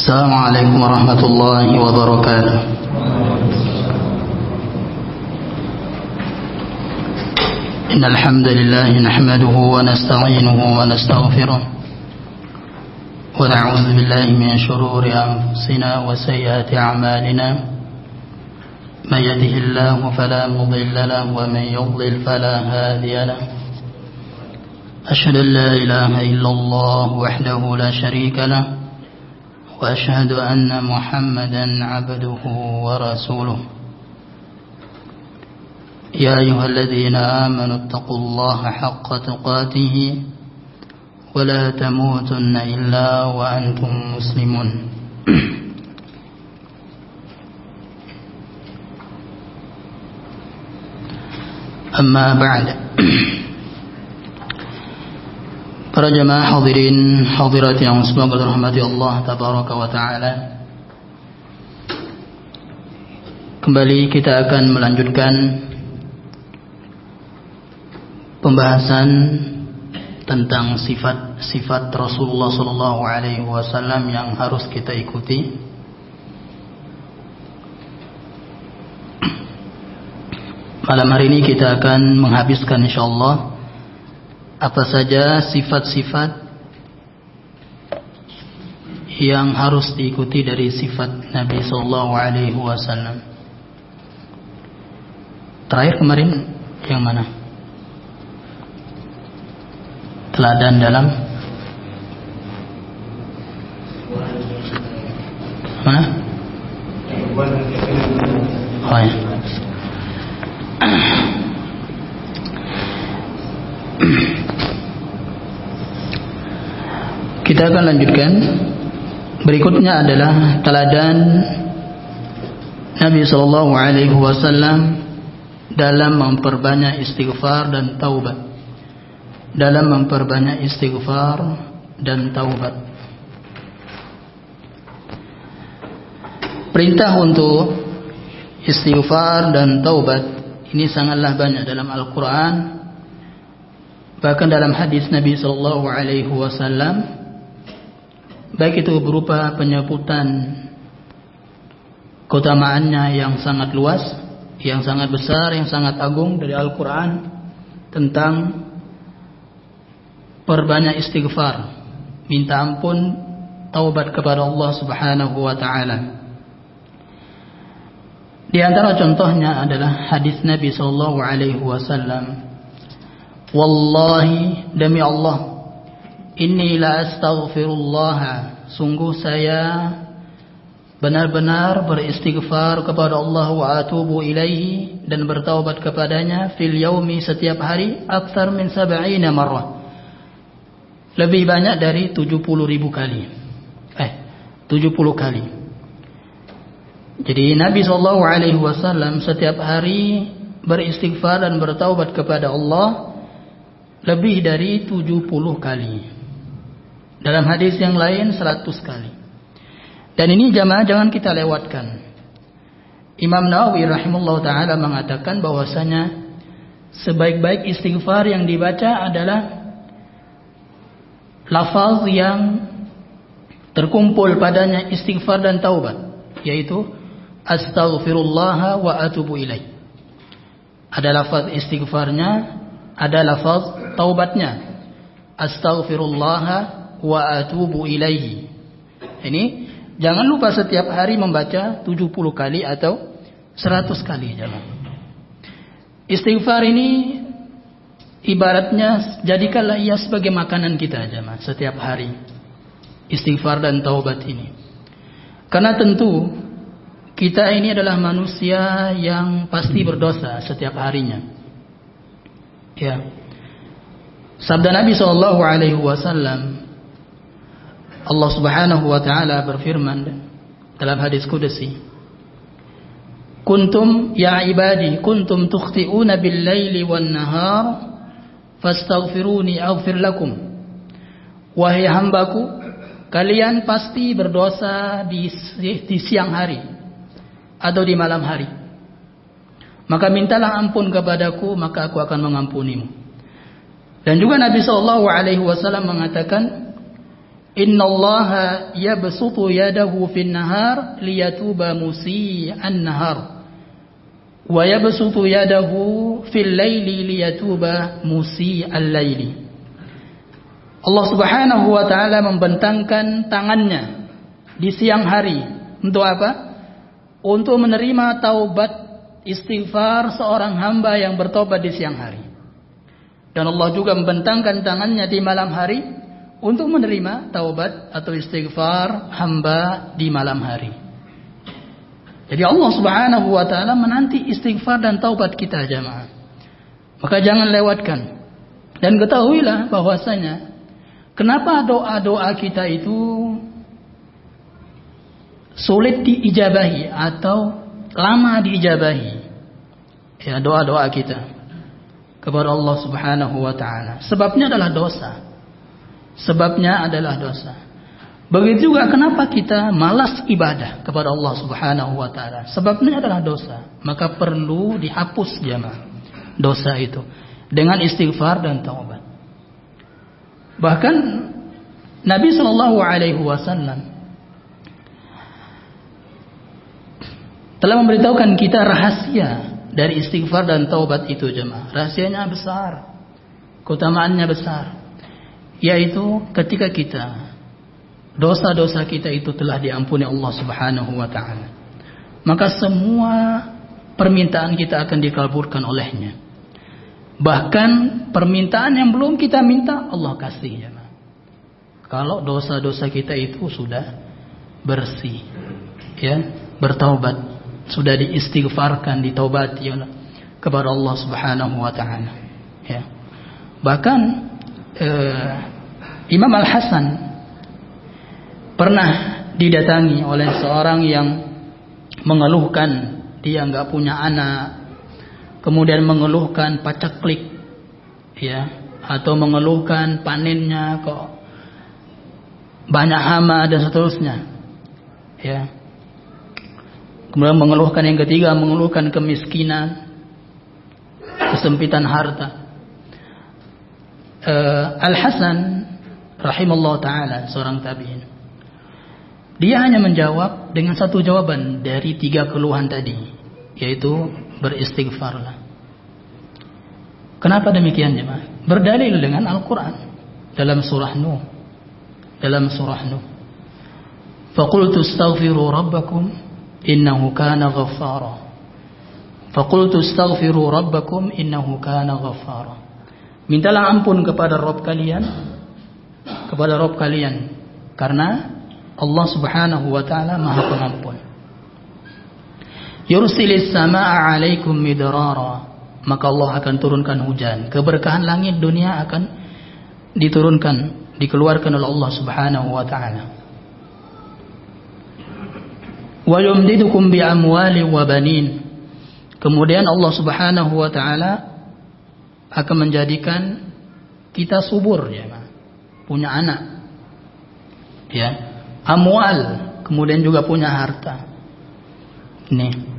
السلام عليكم ورحمة الله وبركاته. إن الحمد لله نحمده ونستعينه ونستغفره ونعوذ بالله من شرور أنفسنا وسيئات أعمالنا. من يهده الله فلا مضل له ومن يضلل فلا هادي له. أشهد أن لا إله إلا الله وحده لا شريك له وأشهد أن محمدا عبده ورسوله. يا أيها الذين آمنوا اتقوا الله حق تقاته ولا تموتن إلا وأنتم مسلمون. أما بعد. Para jemaah hadirin hadirat yang semoga dirahmati Allah tabaraka wa taala. Kembali kita akan melanjutkan pembahasan tentang sifat-sifat Rasulullah sallallahu alaihi wasallam yang harus kita ikuti. Malam hari ini kita akan menghabiskan insyaallah apa saja sifat-sifat yang harus diikuti dari sifat Nabi sallallahu alaihi wasallam. Terakhir kemarin yang mana? Teladan dalam mana? Oh ya. Kita akan lanjutkan. Berikutnya adalah teladan Nabi sallallahu alaihi wasallam dalam memperbanyak istighfar dan taubat. Dalam memperbanyak istighfar dan taubat. Perintah untuk istighfar dan taubat ini sangatlah banyak dalam Al-Quran. Bahkan dalam hadis Nabi sallallahu alaihi wasallam, baik itu berupa penyebutan keutamaannya yang sangat luas, yang sangat besar, yang sangat agung dari Al-Quran tentang perbanyak istighfar, minta ampun, taubat kepada Allah Subhanahu wa taala. Di antara contohnya adalah hadis Nabi sallallahu alaihi wasallam, wallahi, demi Allah, inni la astaghfirullah, sungguh saya benar-benar beristighfar kepada Allah wa atubu ilaihi, dan bertaubat kepadanya, fil yaumi, setiap hari, aktsar min 70 marrah, lebih banyak dari 70.000 kali. 70 kali. Jadi Nabi SAW setiap hari beristighfar dan bertaubat kepada Allah lebih dari 70 kali. Dalam hadis yang lain 100 kali. Dan ini jamaah jangan kita lewatkan. Imam Nawawi rahimahullah ta'ala mengatakan bahwasanya sebaik-baik istighfar yang dibaca adalah lafaz yang terkumpul padanya istighfar dan taubat, yaitu astaghfirullah wa atubu ilaih. Ada lafaz istighfarnya, ada lafaz taubatnya, astaghfirullah wa atubu ilaihi. Ini jangan lupa setiap hari membaca 70 kali atau 100 kali. Jangan. Istighfar ini ibaratnya jadikanlah ia sebagai makanan kita jemaah setiap hari. Istighfar dan taubat ini. Karena tentu kita ini adalah manusia yang pasti berdosa setiap harinya. Ya. Sabda Nabi sallallahu alaihi wasallam, Allah Subhanahu wa taala berfirman dalam hadis qudsi, kuntum ya ibadi kuntum tukhti'una bil laili wan nahar fastaghfiruni aghfir lakum. Wahai hambaku, kalian pasti berdosa di siang hari atau di malam hari, maka mintalah ampun kepadaku, maka aku akan mengampunimu. Dan juga Nabi SAW mengatakan, Innallaha yabsutu yadahu fin nahar liyatuba musii'an nahar wa yabsutu yadahu fil laili liyatuba musii'al laili. Allah Subhanahu wa taala membentangkan tangannya di siang hari untuk apa? Untuk menerima taubat istighfar seorang hamba yang bertobat di siang hari. Dan Allah juga membentangkan tangannya di malam hari untuk menerima taubat atau istighfar hamba di malam hari. Jadi Allah Subhanahu wa taala menanti istighfar dan taubat kita jamaah. Maka jangan lewatkan. Dan ketahuilah bahwasanya kenapa doa-doa kita itu sulit diijabahi atau lama diijabahi. Ya, doa-doa kita kepada Allah Subhanahu wa taala. Sebabnya adalah dosa. Sebabnya adalah dosa. Begitu juga kenapa kita malas ibadah kepada Allah Subhanahu wa taala. Sebabnya adalah dosa. Maka perlu dihapus jemaah dosa itu dengan istighfar dan taubat. Bahkan Nabi sallallahu alaihi wasallam telah memberitahukan kita rahasia dari istighfar dan taubat itu jemaah. Rahasianya besar. Keutamaannya besar. Yaitu ketika kita dosa-dosa kita itu telah diampuni Allah Subhanahu wa taala, maka semua permintaan kita akan dikabulkan olehnya. Bahkan permintaan yang belum kita minta Allah kasih ya. Kalau dosa-dosa kita itu sudah bersih, ya, bertaubat, sudah diistighfarkan, ditaubati kepada Allah Subhanahu wa taala, ya. Bahkan Imam Al-Hasan pernah didatangi oleh seorang yang mengeluhkan dia nggak punya anak, kemudian mengeluhkan paceklik, ya, atau mengeluhkan panennya kok banyak hama dan seterusnya, ya. Kemudian mengeluhkan yang ketiga, mengeluhkan kemiskinan, kesempitan harta. Al-Hasan rahimahullah ta'ala, seorang tabi'in, dia hanya menjawab dengan satu jawaban dari tiga keluhan tadi, yaitu beristighfarlah. Kenapa demikian jemaah? Berdalil dengan Al-Quran dalam surah Nuh. Faqultu astaghfiru rabbakum innahu kana ghaffara. Faqultu astaghfiru rabbakum innahu kana ghaffara. Mintalah ampun kepada Rabb kalian, karena Allah Subhanahu wa taala Maha Pengampun. Yursilis samaa'a 'alaikum midrara, maka Allah akan turunkan hujan. Keberkahan langit dunia akan diturunkan, dikeluarkan oleh Allah Subhanahu wa taala. Wa yumdidukum bi amwali wa banin. Kemudian Allah Subhanahu wa taala akan menjadikan kita subur, ya, punya anak, ya, amwal, kemudian juga punya harta. Ini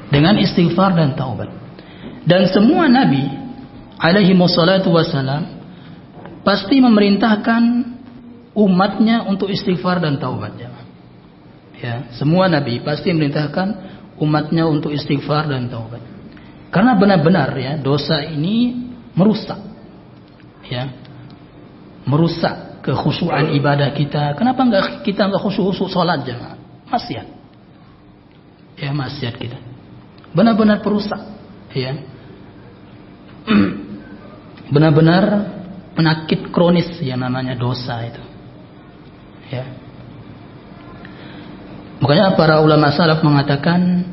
dengan istighfar dan taubat. Dan semua nabi alaihi wassalatu wassalam pasti memerintahkan umatnya untuk istighfar dan taubat, ya. Ya, semua nabi pasti memerintahkan umatnya untuk istighfar dan taubat. Karena benar-benar, ya, dosa ini merusak, ya, merusak kekhusyuan ibadah kita. Kenapa kita nggak khusyuk sholat jemaah? Maksiat, ya, maksiat kita benar-benar perusak, ya, benar-benar penyakit kronis yang namanya dosa itu, ya. Makanya para ulama salaf mengatakan,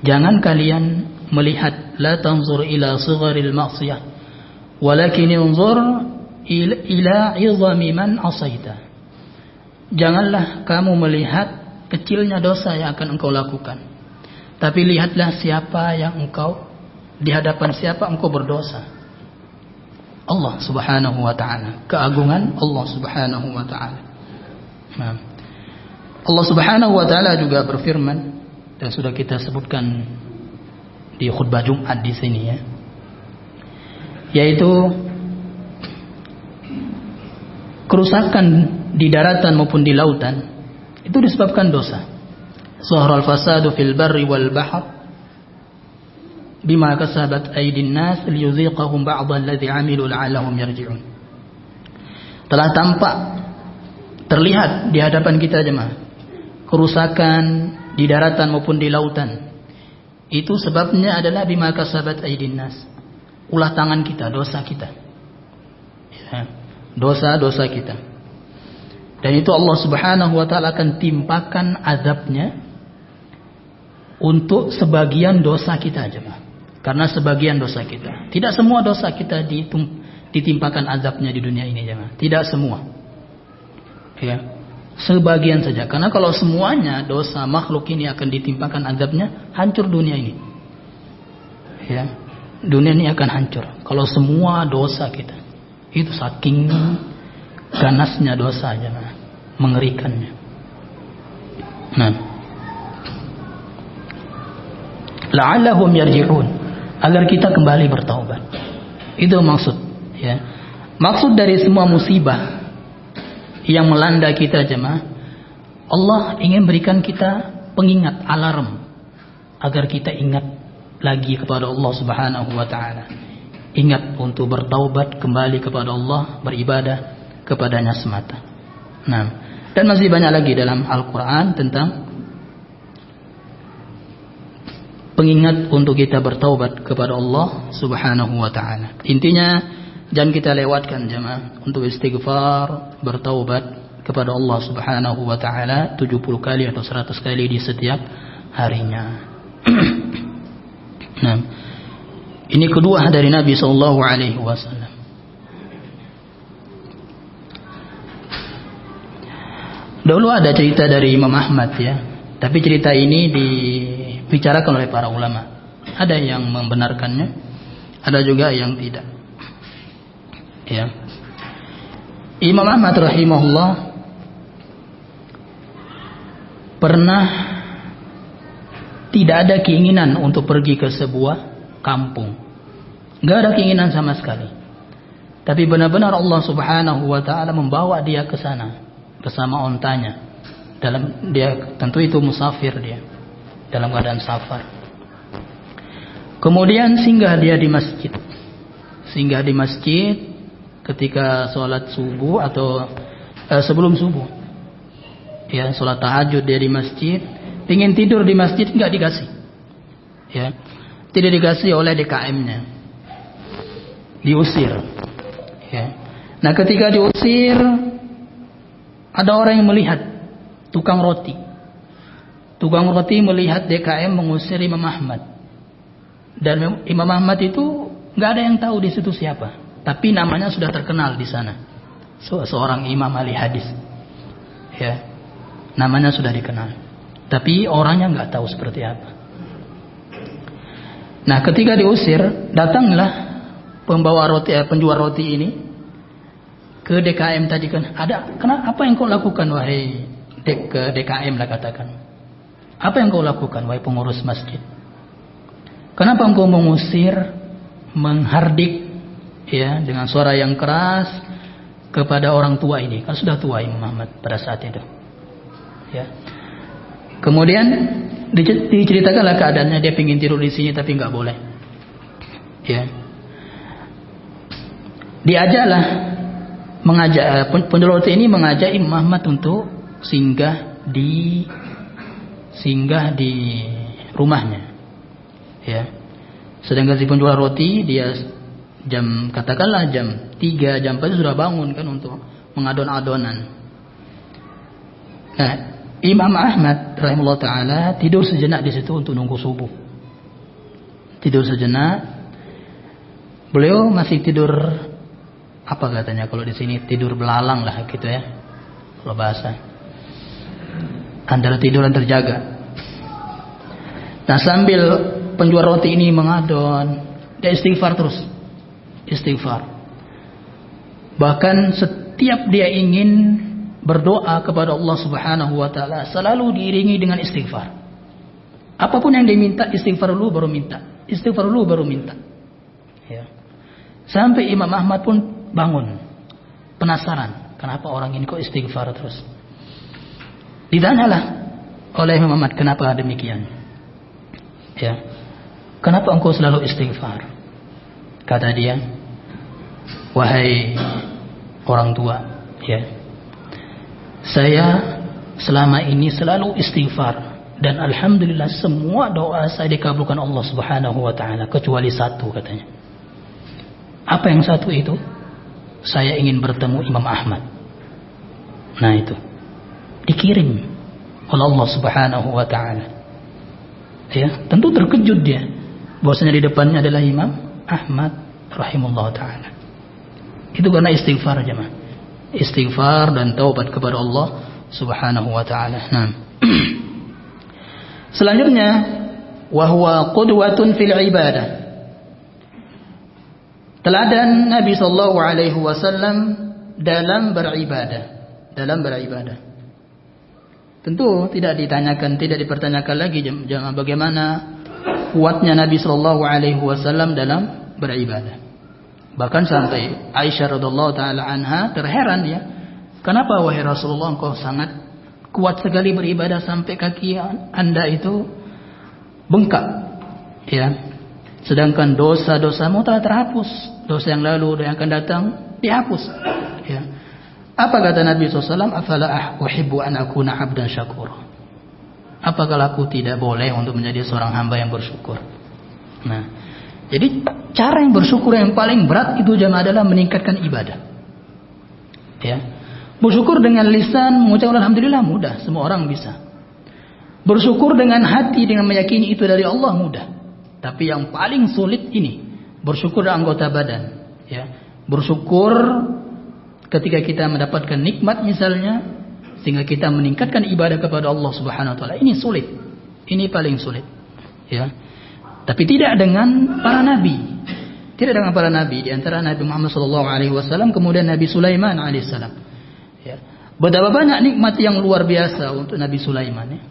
jangan kalian melihat, la tanzur ila sigharil ma'siyah walakin inzur ila 'izami man asaita. Janganlah kamu melihat kecilnya dosa yang akan engkau lakukan, tapi lihatlah siapa yang engkau, di hadapan siapa engkau berdosa. Allah Subhanahu wa ta'ala, keagungan Allah Subhanahu wa ta'ala. Allah Subhanahu wa ta'ala juga berfirman, dan sudah kita sebutkan di khutbah Jumat di sini, ya, yaitu kerusakan di daratan maupun di lautan itu disebabkan dosa. Zahara al-fasadu fil barri wal bahr bima kasabat aydin nas liyuziqahum ba'd alladhi 'amilu la'allahum yarji'un. Telah tampak terlihat di hadapan kita jemaah kerusakan di daratan maupun di lautan. Itu sebabnya adalah bima kasabat aydin nas. Ulah tangan kita, dosa kita. Ya, dosa-dosa kita. Dan itu Allah Subhanahu wa taala akan timpakan azabnya untuk sebagian dosa kita jemaah. Karena sebagian dosa kita. Tidak semua dosa kita ditimpakan azabnya di dunia ini jemaah. Tidak semua. Ya. Sebagian saja. Karena kalau semuanya dosa makhluk ini akan ditimpakan azabnya, hancur dunia ini. Ya. Dunia ini akan hancur. Kalau semua dosa kita. Itu saking ganasnya dosa jemaah. Mengerikannya. Nah. La'allahum yarji'un. Agar kita kembali bertaubat. Itu maksud, ya. Maksud dari semua musibah yang melanda kita jemaah, Allah ingin berikan kita pengingat, alarm agar kita ingat lagi kepada Allah Subhanahu wa taala. Ingat untuk bertaubat kembali kepada Allah, beribadah kepadanya semata. Nah, dan masih banyak lagi dalam Al-Qur'an tentang pengingat untuk kita bertaubat kepada Allah Subhanahu wa taala. Intinya jangan kita lewatkan jemaah untuk istighfar, bertaubat kepada Allah Subhanahu wa taala 70 kali atau 100 kali di setiap harinya. Nah, ini kedua dari Nabi sallallahu alaihi wasallam. Dulu ada cerita dari Imam Ahmad ya, tapi cerita ini dibicarakan oleh para ulama. Ada yang membenarkannya, ada juga yang tidak. Ya. Imam Ahmad rahimahullah pernah tidak ada keinginan untuk pergi ke sebuah kampung. Gak ada keinginan sama sekali. Tapi benar-benar Allah Subhanahu wa taala membawa dia ke sana bersama ontanya. Dia tentu itu musafir dia. Dalam keadaan safar. Kemudian singgah dia di masjid. Singgah di masjid ketika sholat subuh atau sebelum subuh. Ya, sholat tahajud dia di masjid. Pingin tidur di masjid nggak dikasih. Ya, tidak dikasih oleh DKM-nya. Diusir. Ya. Nah, ketika diusir, ada orang yang melihat tukang roti. Tukang roti melihat DKM mengusir Imam Ahmad. Dan Imam Ahmad itu nggak ada yang tahu di situ siapa. Tapi namanya sudah terkenal di sana. Seorang imam ahli hadis. Ya. Namanya sudah dikenal. Tapi orangnya nggak tahu seperti apa. Nah, ketika diusir, datanglah pembawa roti, penjual roti ini ke DKM tadi kan. Kenapa apa yang kau lakukan wahai DKM lah katakan. Apa yang kau lakukan wahai pengurus masjid? Kenapa engkau mengusir, menghardik ya dengan suara yang keras kepada orang tua ini? Kan sudah tua Imam Ahmad pada saat itu. Ya. Kemudian diceritakanlah keadaannya, dia ingin tidur di sini tapi nggak boleh. Ya. Diajaklah penjual roti ini mengajak Imam Ahmad untuk singgah di rumahnya. Ya. Sedangkan si penjual roti dia katakanlah jam 3, jam 4 sudah bangun kan untuk mengadon-adonan. Nah, Imam Ahmad rahimahullah taala tidur sejenak di situ untuk nunggu subuh. Tidur sejenak. Beliau masih tidur apa katanya kalau di sini tidur belalang lah gitu ya. Kalau bahasa. Antara tidur dan terjaga. Nah, sambil penjual roti ini mengadon, dia istighfar terus. Istighfar. Bahkan setiap dia ingin berdoa kepada Allah Subhanahu wa taala selalu diiringi dengan istighfar. Apapun yang diminta, istighfar dulu baru minta. Istighfar dulu baru minta. Ya. Sampai Imam Ahmad pun bangun. Penasaran. kenapa orang ini kok istighfar terus? Ditanyalah oleh Imam Ahmad, kenapa demikian? Ya, kenapa engkau selalu istighfar? Kata dia, wahai orang tua, ya, saya selama ini selalu istighfar. Dan alhamdulillah semua doa saya dikabulkan Allah Subhanahu wa taala kecuali satu, katanya. Apa yang satu itu? Saya ingin bertemu Imam Ahmad. Nah itu dikirim oleh Allah Subhanahu wa taala. Ya, tentu terkejut dia bahwasanya di depannya adalah Imam Ahmad rahimahullah taala. Itu karena istighfar, jemaah. Istighfar dan taubat kepada Allah Subhanahu wa taala. Nah. Selanjutnya, wahwa qudwatun fil ibadah. Teladan Nabi sallallahu alaihi wasallam dalam beribadah. Tentu tidak dipertanyakan lagi jangan bagaimana kuatnya Nabi sallallahu alaihi wasallam dalam beribadah. Bahkan sampai Aisyah radhiyallahu taala anha terheran ya. Kenapa wahai Rasulullah engkau sangat kuat sekali beribadah sampai kaki Anda itu bengkak, ya. Sedangkan dosa-dosamu telah terhapus, dosa yang lalu dan yang akan datang dihapus, ya. Apa kata Nabi SAW? Afala uhibbu an akuna abdan syakur. Apakah aku tidak boleh untuk menjadi seorang hamba yang bersyukur? Nah, jadi cara yang bersyukur yang paling berat itu jemaah adalah meningkatkan ibadah, ya. Bersyukur dengan lisan mengucapkan alhamdulillah mudah, semua orang bisa. Bersyukur dengan hati dengan meyakini itu dari Allah mudah. Tapi yang paling sulit ini bersyukur anggota badan, ya. Bersyukur ketika kita mendapatkan nikmat misalnya sehingga kita meningkatkan ibadah kepada Allah Subhanahu wa taala. Ini sulit. Ini paling sulit, ya. Tapi tidak dengan para nabi. Tidak dengan para nabi, di antara Nabi Muhammad sallallahu alaihi wasallam kemudian Nabi Sulaiman alaihissalam. Ya. Betapa banyak nikmat yang luar biasa untuk Nabi Sulaiman, ya.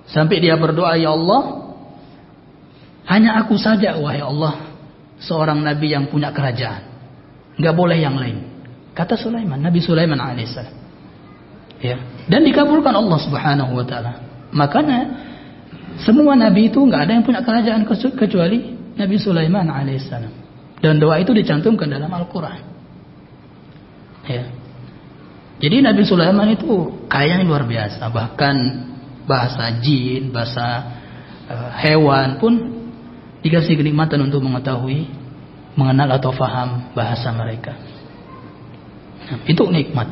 Sampai dia berdoa, ya Allah, hanya aku saja wahai Allah seorang nabi yang punya kerajaan, nggak boleh yang lain, kata Sulaiman, Nabi Sulaiman alaihissalam, ya. Dan dikabulkan Allah Subhanahu wa taala. Makanya semua nabi itu nggak ada yang punya kerajaan kecuali Nabi Sulaiman alaihissalam. Dan doa itu dicantumkan dalam Al-Quran, ya. Jadi Nabi Sulaiman itu kayanya luar biasa. Bahkan bahasa jin, bahasa hewan pun dikasih kenikmatan untuk mengetahui, mengenal atau faham bahasa mereka. Nah, itu nikmat.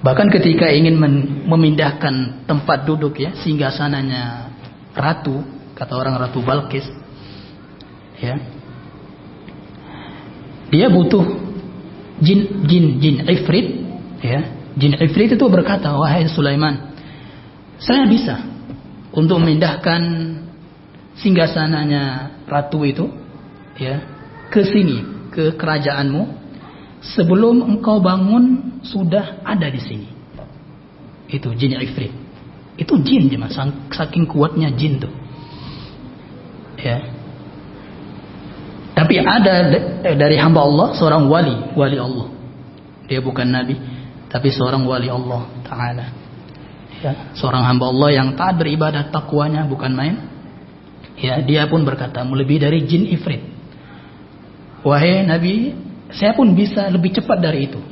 Bahkan ketika ingin memindahkan tempat duduk, ya, singgasananya ratu, kata orang Ratu Balqis, ya, dia butuh jin ifrit. Ya, jin ifrit itu berkata, wahai Sulaiman, saya bisa untuk memindahkan singgasananya ratu itu, ya, ke sini, ke kerajaanmu sebelum engkau bangun sudah ada di sini. Itu jin ifrit. Itu jin, saking kuatnya jin tuh, ya. Tapi ada dari hamba Allah seorang wali Allah. Dia bukan nabi, tapi seorang wali Allah Ta'ala, ya, seorang hamba Allah yang taat beribadah, takwanya bukan main, ya. Dia pun berkata melebihi dari jin ifrit, wahai Nabi, saya pun bisa lebih cepat dari itu.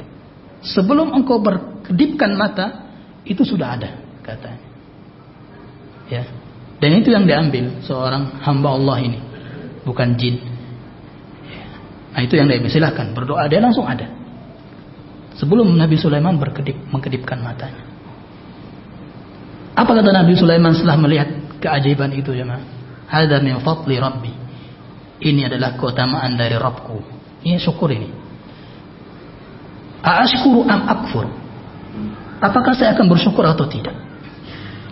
Sebelum engkau berkedipkan mata itu sudah ada, katanya, ya. Dan itu yang diambil seorang hamba Allah ini, bukan jin, ya. Nah itu yang diambil. Silahkan berdoa, dia langsung ada sebelum Nabi Sulaiman mengkedipkan matanya. Apa kata Nabi Sulaiman setelah melihat keajaiban itu, jemaah? Hadza min fadli Rabbi. Ini adalah keutamaan dari Rabbku. Ini syukur ini. Aashkuru am akfur? Apakah saya akan bersyukur atau tidak?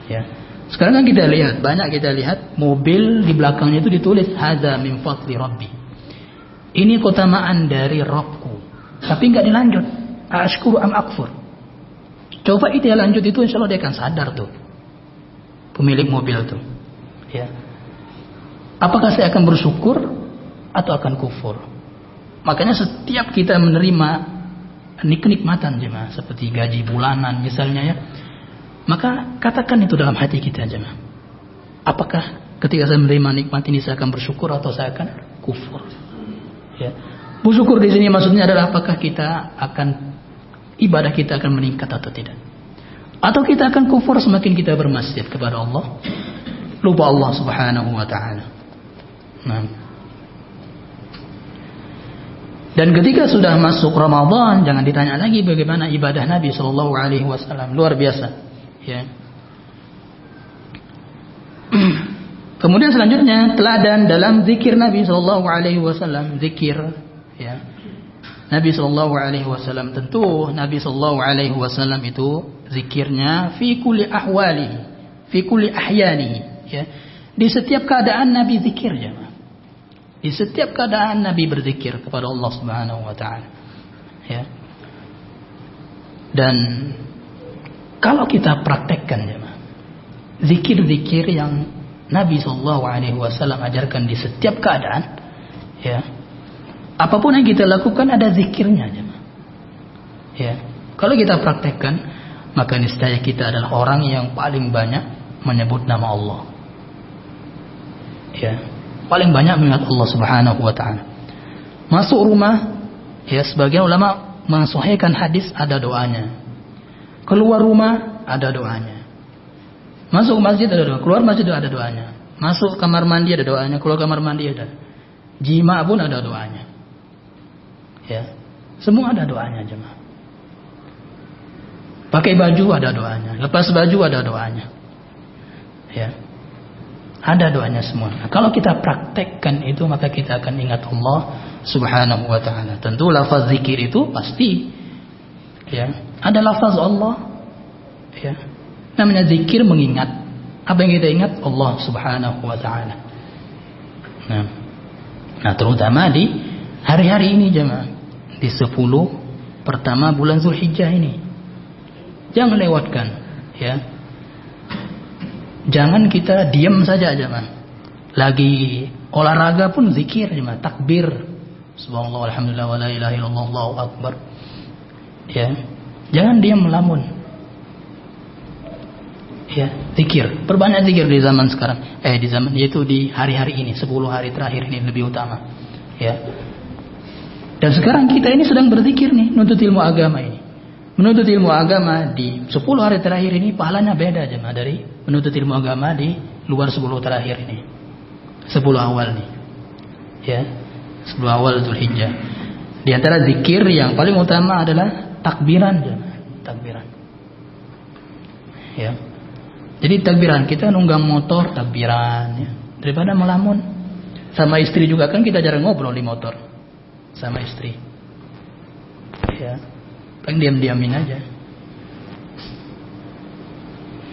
Ya. Sekarang kan kita lihat, banyak kita lihat mobil di belakangnya itu ditulis hadza min fadli Rabbi. Ini keutamaan dari Rabbku. Tapi enggak dilanjut. Ashkuru am akfur. Coba itu ya lanjut, itu insya Allah dia akan sadar tuh, pemilik mobil tuh, ya. Apakah saya akan bersyukur atau akan kufur? Makanya setiap kita menerima kenikmatan jemaah, seperti gaji bulanan misalnya ya, maka katakan itu dalam hati kita jemaah. Apakah ketika saya menerima nikmat ini saya akan bersyukur atau saya akan kufur? Ya. Bersyukur di sini maksudnya adalah apakah ibadah kita akan meningkat atau tidak? Atau kita akan kufur semakin kita bermaksiat kepada Allah, lupa Allah Subhanahu wa taala. Nah. Dan ketika sudah masuk Ramadan, jangan ditanya lagi bagaimana ibadah Nabi sallallahu alaihi wasallam, luar biasa, ya. Kemudian selanjutnya teladan dalam zikir Nabi sallallahu alaihi wasallam, zikir, ya. Nabi sallallahu alaihi wasallam, tentu Nabi sallallahu alaihi wasallam itu zikirnya fi kulli ahwalihi, fi kulli ahyanihi, ya. Di setiap keadaan Nabi zikir, jemaah. Di setiap keadaan Nabi berzikir kepada Allah Subhanahu wa taala. Ya. Dan kalau kita praktekkan, jemaah, zikir-zikir yang Nabi sallallahu alaihi wasallam ajarkan di setiap keadaan, ya. Apapun yang kita lakukan ada zikirnya, jemaah. Ya. Kalau kita praktekkan, maka niscaya kita adalah orang yang paling banyak menyebut nama Allah. Ya. Paling banyak mengingat Allah Subhanahu wa taala. Masuk rumah, ya, sebagian ulama mensahihkan hadis ada doanya. Keluar rumah ada doanya. Masuk masjid ada doa, keluar masjid ada doanya. Masuk kamar mandi ada doanya, keluar kamar mandi ada. Jima pun ada doanya. Ya. Semua ada doanya, jemaah. Pakai baju ada doanya, lepas baju ada doanya. Ya. Ada doanya semua. Nah, kalau kita praktekkan itu, maka kita akan ingat Allah Subhanahu wa taala. Tentu lafaz zikir itu pasti, ya, ada lafaz Allah, ya. Namanya zikir, mengingat. Apa yang kita ingat? Allah Subhanahu wa taala. Nah, terutama di hari-hari ini, jemaah, di 10 pertama bulan Zulhijjah ini. Jangan lewatkan, ya. Jangan kita diam saja, jemaah. Lagi olahraga pun zikir, jemaah, takbir. Subhanallah, alhamdulillah, wa la ilaha illallah, Allahu akbar. Ya. Jangan diam melamun. Ya, zikir. Perbanyak zikir di zaman sekarang. Di zaman yaitu di hari-hari ini, 10 hari terakhir ini lebih utama. Ya. Dan sekarang kita ini sedang berzikir nih, menuntut ilmu agama ini. Menuntut ilmu agama di 10 hari terakhir ini pahalanya beda, jemaah, dari menuntut ilmu agama di luar 10 terakhir ini. 10 awal nih. Ya. 10 awal Zulhijjah. Di antara zikir yang paling utama adalah takbiran, jemaah. Takbiran. Ya. Jadi takbiran, kita nunggang motor takbiran, ya. Daripada melamun. Sama istri juga kan kita jarang ngobrol di motor sama istri. Ya. Paling diam-diamin aja.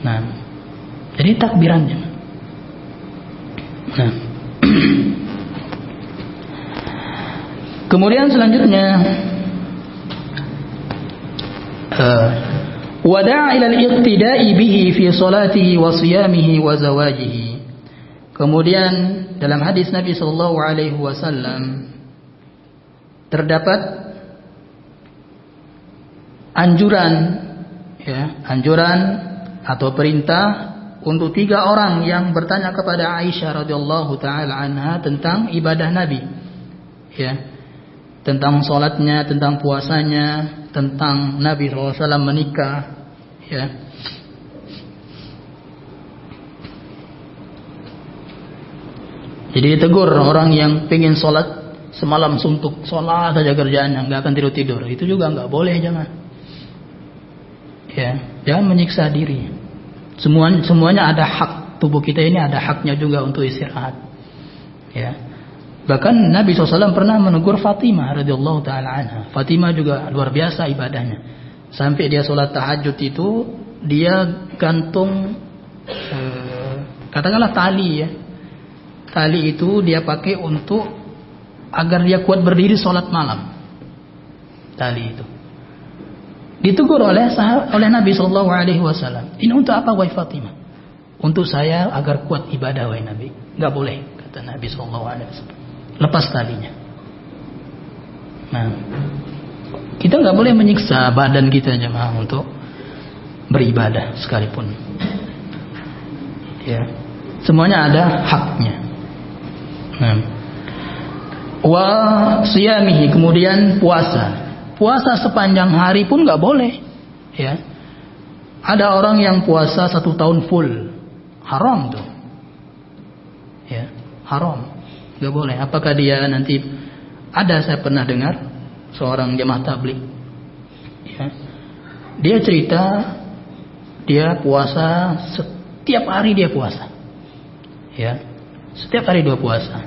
Nah, jadi takbirannya. Nah, kemudian selanjutnya, wada'a ila al-iqtida'i bihi fi salatihi wa siyamihi wa zawajihi. Kemudian dalam hadis Nabi sallallahu alaihi wasallam terdapat anjuran, ya, anjuran atau perintah untuk 3 orang yang bertanya kepada Aisyah radhiyallahu taala anha tentang ibadah Nabi, ya, tentang salatnya, tentang puasanya, tentang Nabi SAW menikah, ya. Jadi ditegur orang yang pengen salat semalam suntuk, salat saja kerjaannya, nggak akan tidur, itu juga nggak boleh, jangan. Ya, jangan menyiksa diri. Semuanya ada hak, tubuh kita ini ada haknya juga untuk istirahat. Ya. Bahkan Nabi SAW pernah menegur Fatimah radhiyallahu taala anha. Fatimah juga luar biasa ibadahnya. Sampai dia sholat tahajud itu dia gantung katakanlah tali, ya. Tali itu dia pakai untuk agar dia kuat berdiri sholat malam. Tali itu. Ditegur oleh Nabi sallallahu alaihi wasallam. Ini untuk apa, wahai Fatimah? Untuk saya agar kuat ibadah, wahai Nabi. Enggak boleh, kata Nabi sallallahu alaihi wasallam. Lepas talinya. Nah, Kita nggak boleh menyiksa badan kita jemaah untuk beribadah sekalipun. Ya, semuanya ada haknya. Nah, wa siyamihi, kemudian puasa. Puasa sepanjang hari pun nggak boleh. Ya, ada orang yang puasa 1 tahun full, haram tuh. Ya, haram, nggak boleh. Apakah dia nanti ada, saya pernah dengar seorang jemaah tabligh, ya, dia cerita dia puasa setiap hari, dia puasa, ya, setiap hari dia puasa,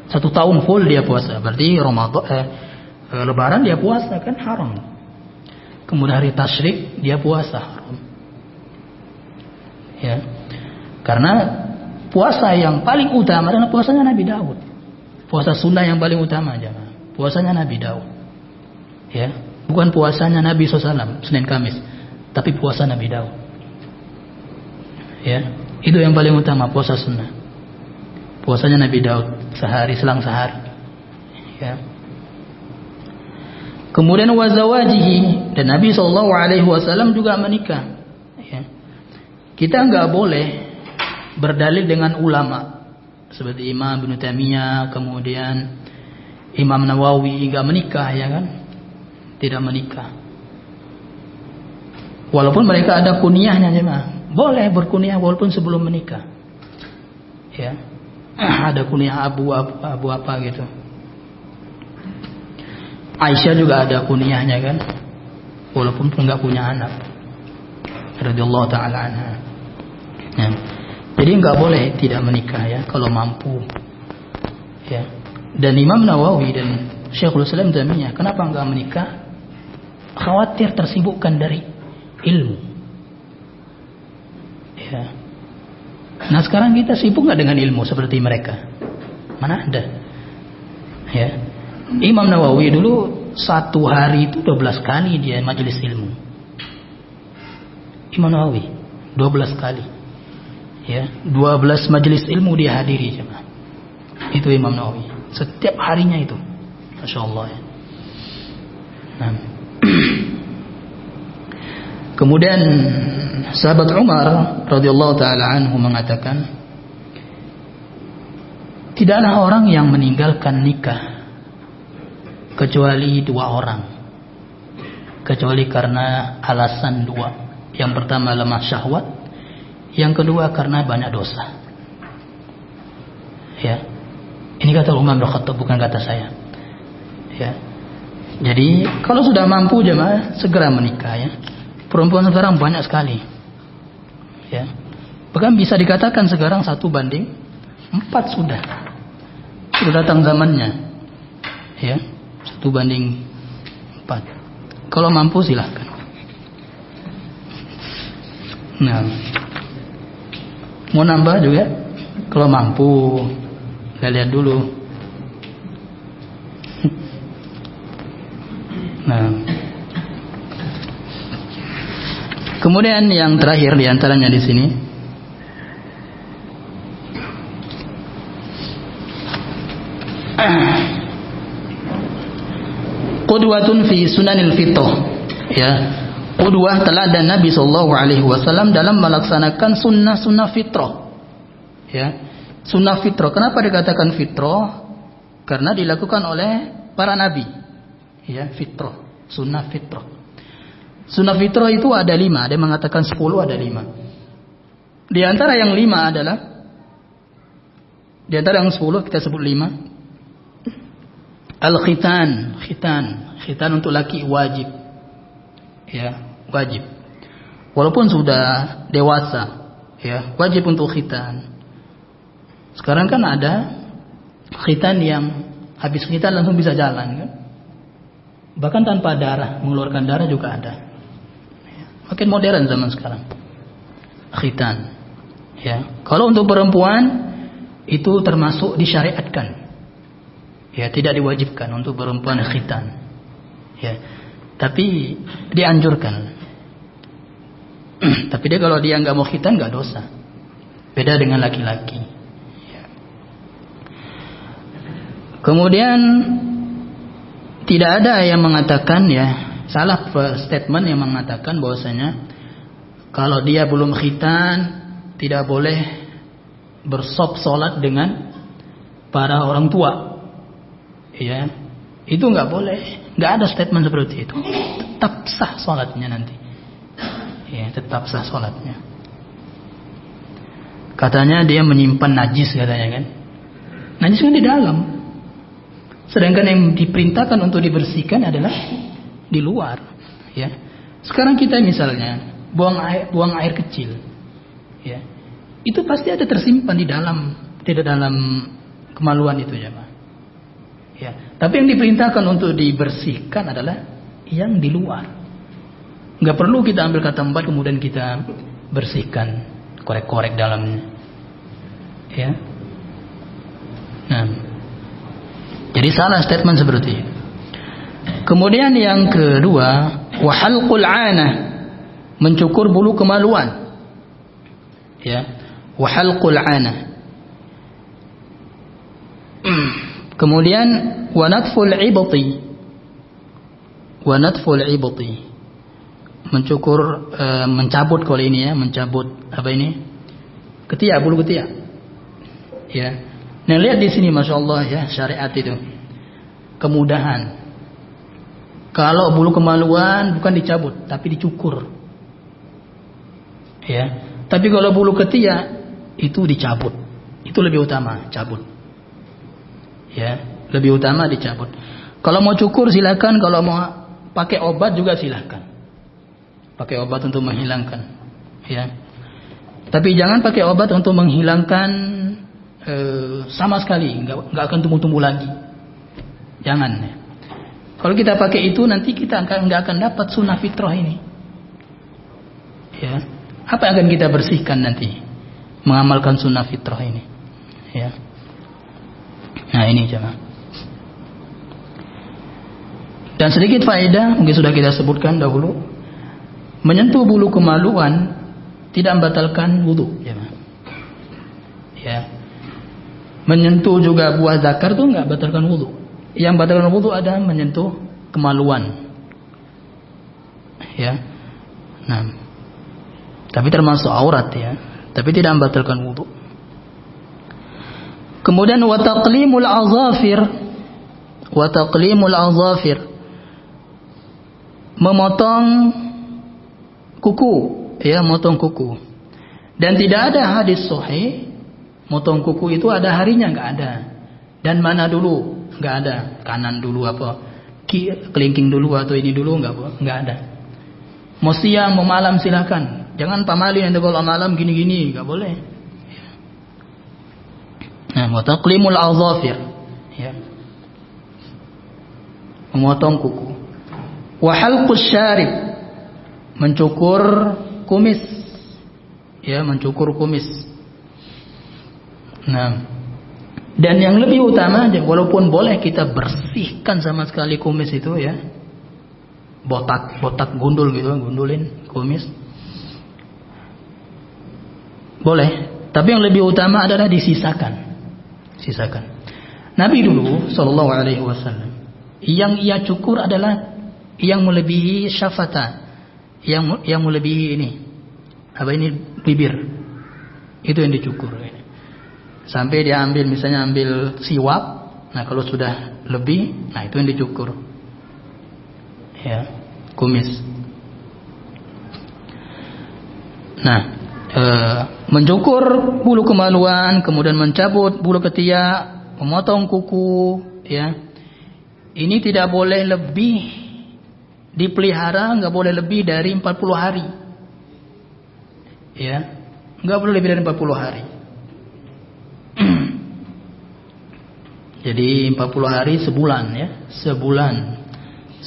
1 tahun full dia puasa. Berarti Ramadan, Lebaran dia puasa, kan haram. Kemudian hari tasyrik dia puasa, haram. Ya, karena puasa yang paling utama adalah puasanya Nabi Daud. Puasa sunnah yang paling utama aja, puasanya Nabi Daud. Ya, bukan puasanya Nabi SAW Senin Kamis, tapi puasa Nabi Daud. Ya, itu yang paling utama, puasa sunnah. Puasanya Nabi Daud sehari selang sehari. Ya. Kemudian wazawajihi, dan Nabi SAW juga menikah. Ya. Kita nggak boleh berdalil dengan ulama seperti Imam Ibnu Taimiyah, kemudian Imam Nawawi nggak menikah, ya kan? Tidak menikah. Walaupun mereka ada kunyahnya, jemaah. Boleh berkunyah walaupun sebelum menikah. Ya. Ada kunyah abu apa gitu. Aisyah juga ada kunyahnya kan. Walaupun enggak punya anak. Radhiyallahu taala anha. Ya. Jadi enggak boleh tidak menikah, ya, kalau mampu. Ya. Dan Imam Nawawi dan Syekhul Islam Taimiyah, kenapa enggak menikah? Khawatir tersibukkan dari ilmu. Ya. Nah sekarang kita sibuk nggak dengan ilmu seperti mereka? Mana ada? Ya. Imam Nawawi dulu 1 hari itu 12 kali dia majelis ilmu. Imam Nawawi 12 kali. Ya, 12 majelis ilmu dia hadiri, jemaah. Itu Imam Nawawi. Setiap harinya itu. Masya Allah, ya. Nah. Kemudian sahabat Umar radhiyallahu taala anhu mengatakan, tidaklah orang yang meninggalkan nikah kecuali 2 orang, kecuali karena alasan 2. Yang pertama lemah syahwat, yang kedua karena banyak dosa. Ya, ini kata Umar bin Khattab, bukan kata saya. Ya, jadi kalau sudah mampu jemaah segera menikah, ya. Perempuan sekarang banyak sekali, ya. Bahkan bisa dikatakan sekarang 1 banding 4 sudah datang zamannya, ya, 1 banding 4. Kalau mampu silahkan. Nah, mau nambah juga, kalau mampu, kita lihat dulu. Nah. Kemudian yang terakhir di antaranya di sini, qudwatun fi sunanil fitrah, ya, qudwah teladan Nabi sallallahu alaihi wasallam dalam melaksanakan sunnah-sunnah fitrah, ya. Sunnah fitrah, kenapa dikatakan fitrah? Karena dilakukan oleh para nabi, ya, fitrah, sunnah fitrah. Sunnah fitrah itu ada 5, ada yang mengatakan 10, ada 5. Di antara yang 5 adalah, di antara yang 10 kita sebut 5. Al-khitan, khitan untuk laki wajib, ya, wajib. Walaupun sudah dewasa, ya, wajib untuk khitan. Sekarang kan ada khitan yang habis khitan langsung bisa jalan, kan? Bahkan tanpa darah, mengeluarkan darah juga ada. Makin modern zaman sekarang. Khitan. Ya. Kalau untuk perempuan itu termasuk disyariatkan. Ya, tidak diwajibkan untuk perempuan khitan. Ya. Tapi dianjurkan. Tapi dia kalau dia nggak mau khitan nggak dosa. Beda dengan laki-laki. Ya. Kemudian tidak ada yang mengatakan, ya, salah statement yang mengatakan bahwasanya kalau dia belum khitan tidak boleh bersop sholat dengan para orang tua. Ya, itu nggak boleh. Nggak ada statement seperti itu. Tetap sah sholatnya nanti. Ya, tetap sah sholatnya. Katanya dia menyimpan najis katanya kan. Najis kan di dalam. Sedangkan yang diperintahkan untuk dibersihkan adalah di luar. Ya. Sekarang kita misalnya buang air kecil. Ya. Itu pasti ada tersimpan di dalam, tidak dalam kemaluan itu ya, Pak. Ya. Tapi yang diperintahkan untuk dibersihkan adalah yang di luar. Nggak perlu kita ambil kata tempat kemudian kita bersihkan, korek-korek dalamnya. Ya. Nah. Jadi salah statement seperti itu. Kemudian yang kedua, wa halqul 'anah, mencukur bulu kemaluan. Ya. Wa halqul 'anah. Kemudian wa natful 'ibti. Wa natful 'ibti. Mencukur mencabut kalau ini ya, mencabut apa ini? Ketiak, bulu ketiak. Ya. Nah, lihat di sini Masya Allah ya, syariat itu kemudahan. Kalau bulu kemaluan bukan dicabut tapi dicukur. Ya. Tapi kalau bulu ketiak itu dicabut. Itu lebih utama, cabut. Ya, lebih utama dicabut. Kalau mau cukur silakan, kalau mau pakai obat juga silakan. Pakai obat untuk menghilangkan, ya. Tapi jangan pakai obat untuk menghilangkan sama sekali, nggak akan tumbuh-tumbuh lagi. Jangan. Ya. Kalau kita pakai itu nanti kita nggak akan dapat sunnah fitrah ini. Ya. Apa yang akan kita bersihkan nanti? Mengamalkan sunnah fitrah ini. Ya. Nah ini jemaah. Dan sedikit faedah mungkin sudah kita sebutkan dahulu. Menyentuh bulu kemaluan tidak membatalkan wudu. Ya. Menyentuh juga buah zakar itu nggak batalkan wudu. Yang batalkan wudu ada menyentuh kemaluan. Ya. Nah. Tapi termasuk aurat ya. Tapi tidak membatalkan wudu. Kemudian wa taqlimul azafir. Wa taqlimul azafir. Memotong kuku, ya, motong kuku. Dan tidak ada hadis sahih motong kuku itu ada harinya, nggak ada. Dan mana dulu, nggak ada. Kanan dulu apa? Kelingking dulu atau ini dulu nggak ada. Mau siang mau malam silakan. Jangan pamali nanti kalau malam gini-gini nggak boleh. Nah, taqlimul azafir, ya. Memotong kuku. Wa halqus syarib, mencukur kumis. Ya, mencukur kumis. Nah, dan yang lebih utama, walaupun boleh kita bersihkan sama sekali kumis itu ya, botak gundul gitu, gundulin kumis, boleh. Tapi yang lebih utama adalah disisakan. Nabi dulu Sallallahu Alaihi Wasallam yang ia cukur adalah yang melebihi syafata, yang melebihi ini, apa ini, bibir, itu yang dicukur. Sampai dia ambil, misalnya ambil siwak, nah kalau sudah lebih, nah itu yang dicukur, ya, kumis. Nah, mencukur bulu kemaluan, kemudian mencabut bulu ketiak, memotong kuku, ya, ini tidak boleh lebih dipelihara, nggak boleh lebih dari 40 hari, ya, nggak boleh lebih dari 40 hari. Jadi 40 hari sebulan ya, sebulan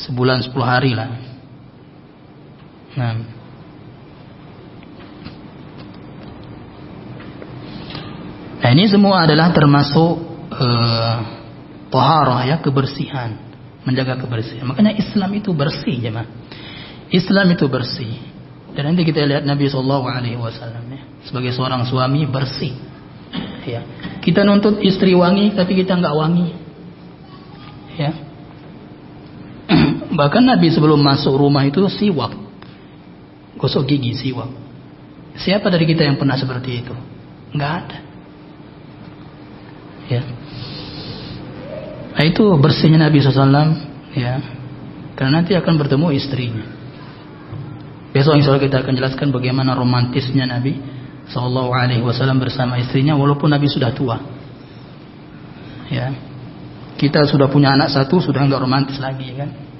10 hari lah. Nah ini semua adalah termasuk taharah ya, kebersihan, menjaga kebersihan. Makanya Islam itu bersih jemaah. Islam itu bersih. Dan nanti kita lihat Nabi SAW ya, sebagai seorang suami bersih. Ya. Kita nuntut istri wangi tapi kita nggak wangi, ya. Bahkan Nabi sebelum masuk rumah itu siwak, gosok gigi, siwak. Siapa dari kita yang pernah seperti itu? Nggak ada. Ya. Nah, itu bersihnya Nabi SAW, ya. Karena nanti akan bertemu istrinya. Besok insya Allah kita akan jelaskan bagaimana romantisnya Nabi SAW bersama istrinya, walaupun Nabi sudah tua. Ya. Kita sudah punya anak satu, sudah nggak romantis lagi, kan?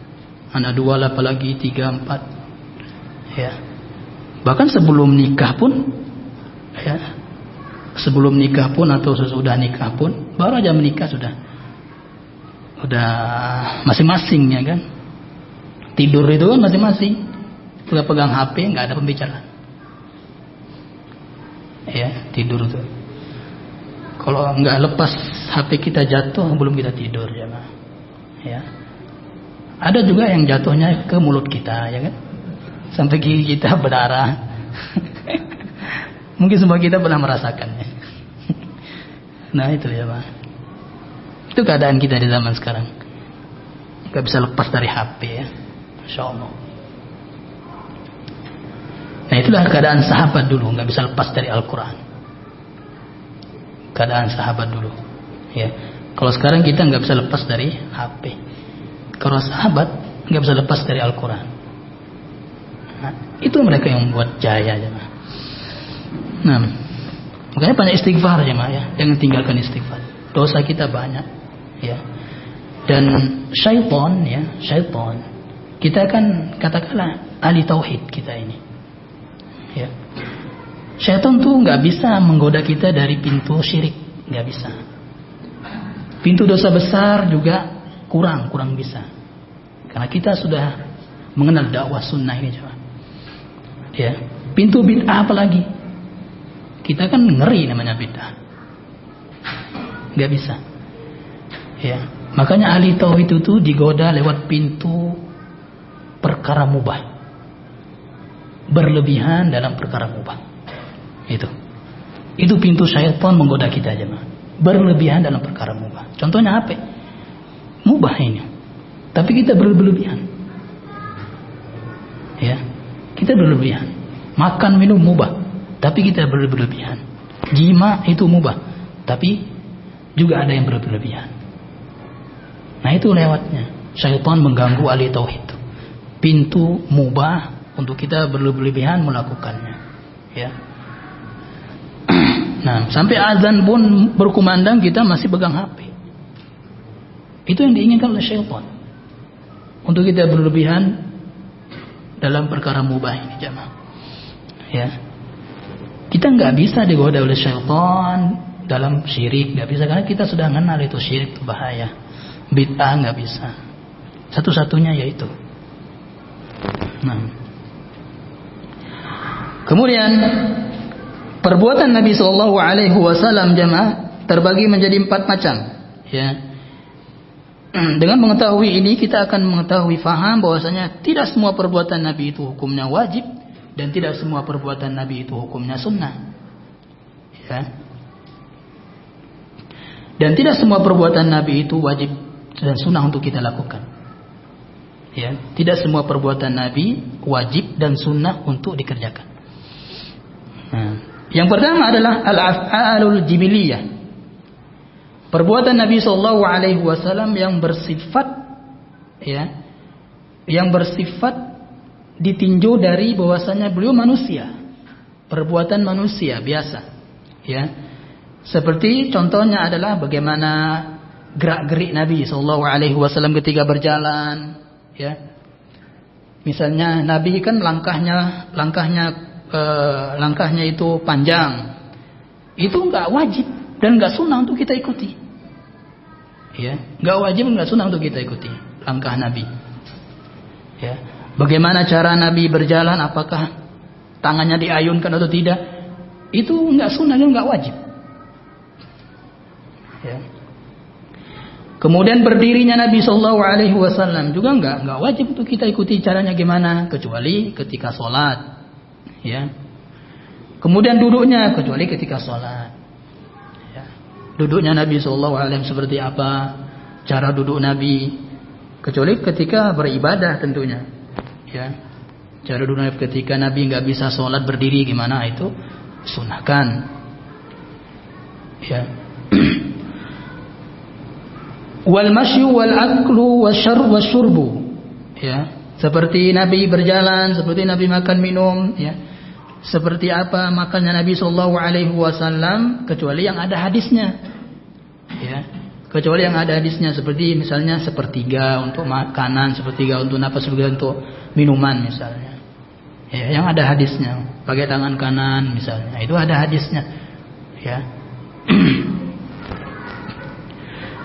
Anak dua, apalagi 3, 4. Ya. Bahkan sebelum nikah pun, ya. Sebelum nikah pun atau sesudah nikah pun, baru aja menikah sudah masing-masing, ya kan? Tidur itu kan masing-masing. Udah pegang HP, nggak ada pembicaraan. Ya, tidur tuh. Kalau nggak lepas HP kita jatuh, belum kita tidur, ya, ya. Ada juga yang jatuhnya ke mulut kita, ya kan? Sampai gigi kita berdarah. Mungkin semua kita pernah merasakannya. Nah itu ya, Pak. Itu keadaan kita di zaman sekarang. Gak bisa lepas dari HP, ya. Masya Allah. Nah itulah keadaan sahabat dulu, gak bisa lepas dari Al-Quran. Keadaan sahabat dulu, ya. Kalau sekarang kita gak bisa lepas dari HP. Kalau sahabat gak bisa lepas dari Al-Quran. Nah, itu mereka yang membuat jaya, ya. Nah, makanya banyak istighfar, ya, ya. Jangan tinggalkan istighfar. Dosa kita banyak, ya. Dan syaitan, ya, syaitan. Kita kan katakanlah ahli tauhid kita ini, ya. Syaitan tuh nggak bisa menggoda kita dari pintu syirik, nggak bisa. Pintu dosa besar juga kurang bisa. Karena kita sudah mengenal dakwah sunnah ini, coba. Ya, pintu bid'ah apalagi? Kita kan ngeri namanya bid'ah. Nggak bisa. Ya, makanya ahli tauhid itu digoda lewat pintu perkara mubah. Berlebihan dalam perkara mubah. Itu pintu syaitan menggoda kita aja, mah. Berlebihan dalam perkara mubah. Contohnya apa? Mubah ini. Tapi kita berlebihan. Ya. Kita berlebihan. Makan minum mubah, tapi kita berlebihan. Jima itu mubah, tapi juga ada yang berlebihan. Nah itu lewatnya syaitan mengganggu ahli tauhid. Pintu mubah untuk kita berlebihan melakukannya, ya. Nah, sampai azan pun berkumandang kita masih pegang HP. Itu yang diinginkan oleh syaitan. Untuk kita berlebihan dalam perkara mubah ini, jemaah. Ya. Kita nggak bisa digoda oleh syaitan dalam syirik, nggak bisa, karena kita sudah kenal itu syirik itu bahaya. Bid'ah nggak bisa. Satu-satunya yaitu. Nah. Kemudian perbuatan Nabi SAW jemaah terbagi menjadi 4 macam, ya. Dengan mengetahui ini kita akan mengetahui faham bahwasanya tidak semua perbuatan Nabi itu hukumnya wajib dan tidak semua perbuatan Nabi itu hukumnya sunnah, ya. Dan tidak semua perbuatan Nabi itu wajib dan sunnah untuk kita lakukan, ya. Tidak semua perbuatan Nabi wajib dan sunnah untuk dikerjakan. Nah, yang pertama adalah al-af'alul jibiliyah. Perbuatan Nabi SAW yang bersifat, ya, yang bersifat ditinjau dari bahwasanya beliau manusia, perbuatan manusia biasa, ya. Seperti contohnya adalah bagaimana gerak-gerik Nabi SAW ketika berjalan, ya. Misalnya Nabi kan langkahnya itu panjang, itu nggak wajib dan nggak sunnah untuk kita ikuti, ya. Nggak wajib, nggak sunnah untuk kita ikuti langkah Nabi, ya. Bagaimana cara Nabi berjalan, apakah tangannya diayunkan atau tidak, itu nggak sunnah dan nggak wajib, ya. Kemudian berdirinya Nabi SAW juga nggak wajib untuk kita ikuti caranya gimana, kecuali ketika sholat, ya. Kemudian duduknya kecuali ketika sholat, ya. Duduknya Nabi SAW seperti apa, cara duduk Nabi kecuali ketika beribadah tentunya. Ya, cara dulu ketika Nabi nggak bisa sholat berdiri gimana itu sunahkan. Ya. Wal masyu wal aklu wasyurbu. Ya, seperti Nabi berjalan, seperti Nabi makan minum. Ya, seperti apa makannya Nabi Shallallahu Alaihi Wasallam kecuali yang ada hadisnya. Ya. Kecuali yang ada hadisnya seperti misalnya sepertiga untuk makanan, sepertiga untuk napas, sepertiga untuk minuman misalnya. Ya, yang ada hadisnya, pakai tangan kanan misalnya, itu ada hadisnya. Ya.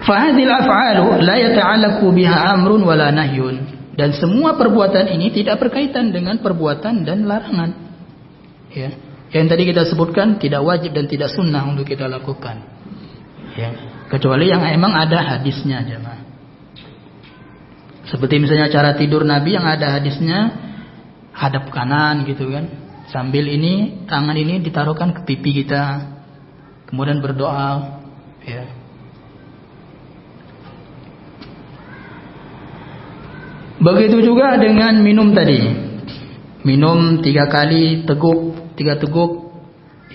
Fahadil af'alu la yata'allaqu biha amrun wala nahyun. Dan semua perbuatan ini tidak berkaitan dengan perbuatan dan larangan. Ya. Yang tadi kita sebutkan tidak wajib dan tidak sunnah untuk kita lakukan. Ya. Kecuali yang emang ada hadisnya, jemaah. Seperti misalnya cara tidur Nabi yang ada hadisnya, hadap kanan gitu kan. Sambil ini tangan ini ditaruhkan ke pipi kita, kemudian berdoa. Ya. Begitu juga dengan minum tadi. Minum 3 kali teguk, 3 teguk.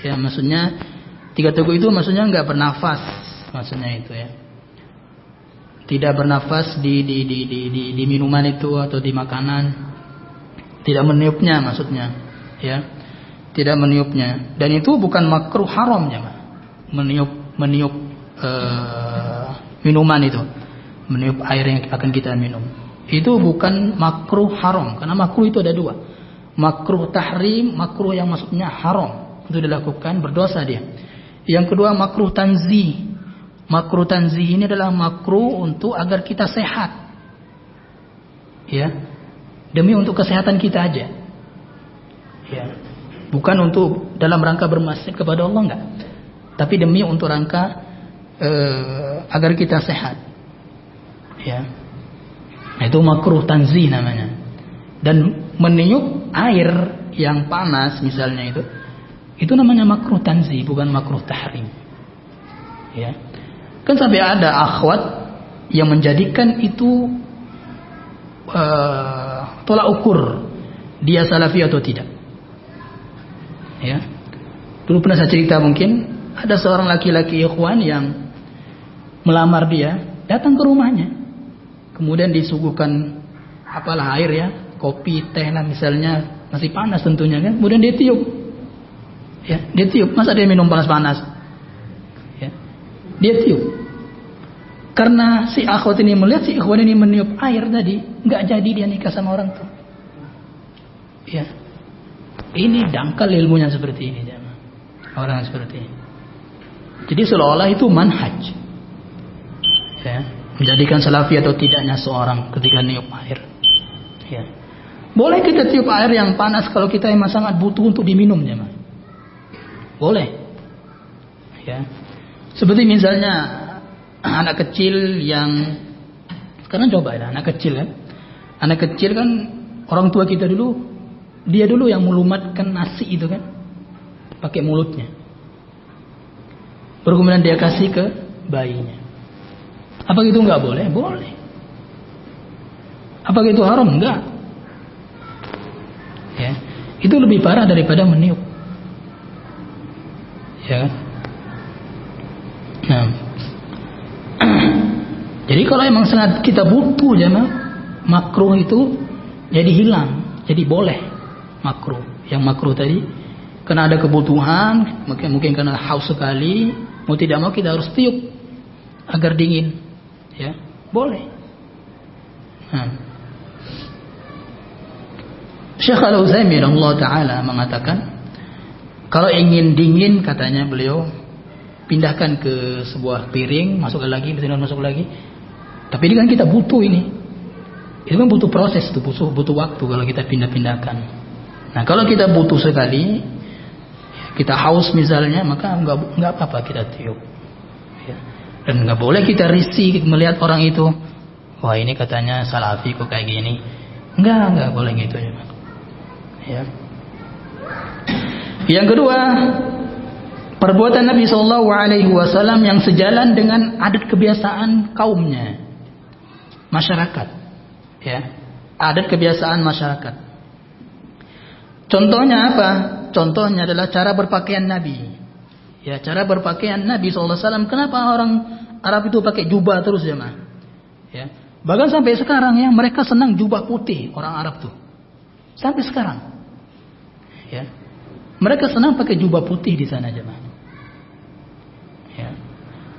Ya, maksudnya 3 teguk itu maksudnya nggak bernafas. Maksudnya itu ya, tidak bernafas di minuman itu atau di makanan, tidak meniupnya maksudnya, ya, tidak meniupnya. Dan itu bukan makruh haram ya, meniup minuman itu, meniup air yang akan kita minum. Itu bukan makruh haram, karena makruh itu ada 2, makruh tahrim, makruh yang maksudnya haram, itu dilakukan berdosa dia. Yang kedua makruh tanzih. Makruh tanzih ini adalah makruh untuk agar kita sehat. Ya. Demi untuk kesehatan kita aja. Ya. Bukan untuk dalam rangka bermaksiat kepada Allah, enggak. Tapi demi untuk rangka agar kita sehat. Ya. Itu makruh tanzih namanya. Dan meniup air yang panas misalnya itu namanya makruh tanzih, bukan makruh tahrim. Ya. Kan sampai ada akhwat yang menjadikan itu tolak ukur dia salafi atau tidak. Ya. Dulu pernah saya cerita, mungkin ada seorang laki-laki ikhwan yang melamar dia, datang ke rumahnya. Kemudian disuguhkan apalah air ya, kopi, teh lah misalnya, masih panas tentunya kan. Kemudian dia tiup. Ya, dia tiup. Masa dia minum panas-panas? Ya. Dia tiup. Karena si akhwat ini melihat si ikhwan ini meniup air tadi, nggak jadi dia nikah sama orang tuh. Ya, ini dangkal ilmunya seperti ini, orang seperti ini. Jadi seolah-olah itu manhaj, ya, menjadikan salafi atau tidaknya seorang ketika niup air. Ya, boleh kita tiup air yang panas kalau kita emang sangat butuh untuk diminum, ya, boleh. Ya, seperti misalnya anak kecil yang sekarang coba ya, anak kecil kan orang tua kita dulu, dia dulu yang melumatkan nasi itu kan pakai mulutnya, baru kemudian dia kasih ke bayinya. Apa itu nggak boleh? Boleh. Apa itu haram? Enggak. Ya, itu lebih parah daripada meniup. Ya. Nah, jadi kalau emang sangat kita butuh jemaah, makruh itu jadi hilang, jadi boleh makruh. Yang makruh tadi karena ada kebutuhan, mungkin karena haus sekali, mau tidak mau kita harus tiup agar dingin, ya boleh. Nah. Syekh Al-Utsaimin Allah Taala mengatakan, kalau ingin dingin katanya beliau, pindahkan ke sebuah piring, masukkan lagi, masuk lagi. Tapi ini kan kita butuh ini. Itu kan butuh proses, butuh waktu kalau kita pindah-pindahkan. Nah, kalau kita butuh sekali, kita haus misalnya, maka enggak apa-apa kita tiup. Ya. Dan enggak boleh kita risih melihat orang itu, wah ini katanya salafi kok kayak gini. Enggak boleh gitu ya. Yang kedua, perbuatan Nabi Shallallahu Alaihi Wasallam yang sejalan dengan adat kebiasaan kaumnya, masyarakat. Ya, adat kebiasaan masyarakat. Contohnya apa? Contohnya adalah cara berpakaian Nabi. Ya, cara berpakaian Nabi SAW. Kenapa orang Arab itu pakai jubah terus ya, mah? Ya, bahkan sampai sekarang ya mereka senang jubah putih orang Arab tuh. Sampai sekarang. Ya, mereka senang pakai jubah putih di sana aja, mah. Ya.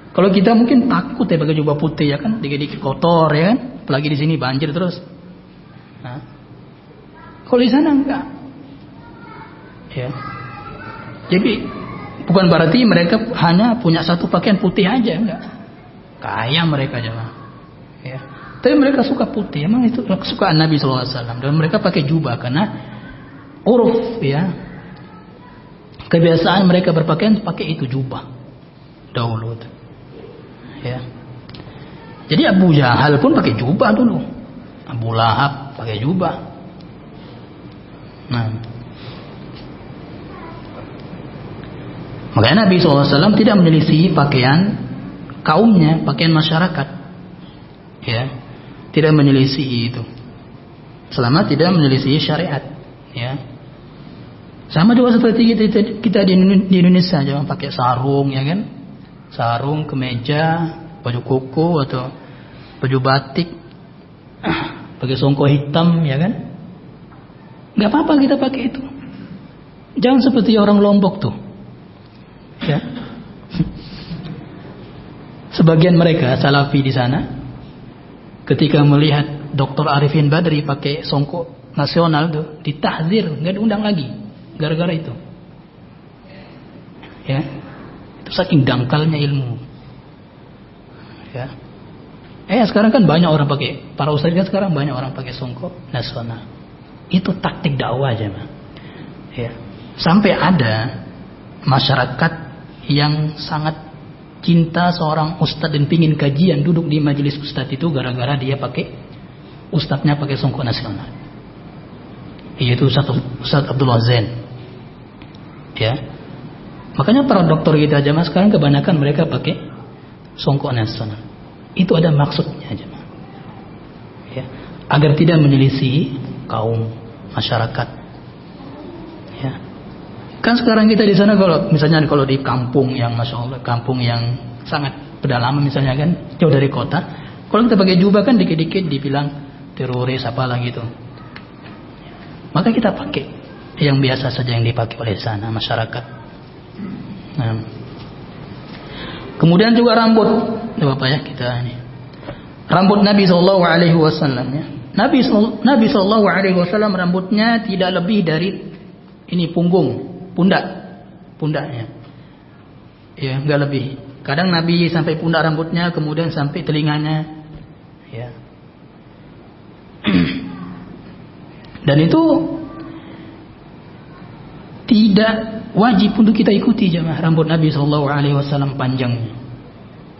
Kalau kita mungkin takut ya pakai jubah putih ya kan, dikit-dikit kotor ya kan, apalagi di sini banjir terus. Nah, kalau di sana enggak. Ya. Jadi bukan berarti mereka hanya punya satu pakaian putih aja, enggak. Kaya mereka aja, mah. Ya. Tapi mereka suka putih, emang itu kesukaan Nabi SAW. Dan mereka pakai jubah karena uruf ya. Kebiasaan mereka berpakaian pakai itu jubah dahulu. Ya. Jadi Abu Jahal pun pakai jubah dulu. Abu Lahab pakai jubah. Nah, makanya Nabi SAW tidak menyelisih pakaian kaumnya, pakaian masyarakat. Ya, tidak menyelisih itu. Selama tidak menyelisih syariat. Ya. Sama juga seperti kita di Indonesia, jangan pakai sarung, ya kan? Sarung, kemeja, baju koko atau baju batik, pakai songkok hitam, ya kan? Nggak apa-apa kita pakai itu. Jangan seperti orang Lombok tuh. Ya. Sebagian mereka Salafi di sana, ketika melihat Dr. Arifin Badri pakai songkok nasional tuh, ditahzir, nggak diundang lagi, gara-gara itu. Ya, itu saking dangkalnya ilmu. Ya. Sekarang kan banyak orang pakai, para ustadz kan sekarang banyak orang pakai songkok nasional. Itu taktik dakwah aja, Bang. Ya. Sampai ada masyarakat yang sangat cinta seorang ustadz dan pingin kajian, duduk di majelis ustadz itu gara-gara dia pakai, ustadznya pakai songkok nasional. Yaitu Ustadz Abdullah Zain. Ya. Makanya para dokter kita jamaah sekarang kebanyakan mereka pakai songkok nasional. Itu ada maksudnya jamaah. Ya. Agar tidak menyelisih kaum masyarakat. Ya. Kan sekarang kita di sana kalau misalnya kalau di kampung yang masya Allah, kampung yang sangat pedalaman misalnya kan, jauh dari kota, kalau kita pakai jubah kan dikit-dikit dibilang teroris apalah gitu. Maka kita pakai yang biasa saja yang dipakai oleh sana masyarakat. Nah. Kemudian juga rambut, Bapak ya kita ini. Rambut Nabi Shallallahu Alaihi Wasallam ya. Nabi Shallallahu Alaihi Wasallam rambutnya tidak lebih dari ini pundaknya. Ya, enggak lebih. Kadang Nabi sampai pundak rambutnya, kemudian sampai telinganya. Ya. Dan itu tidak wajib untuk kita ikuti jemaah, rambut Nabi Shallallahu Alaihi Wasallam panjangnya,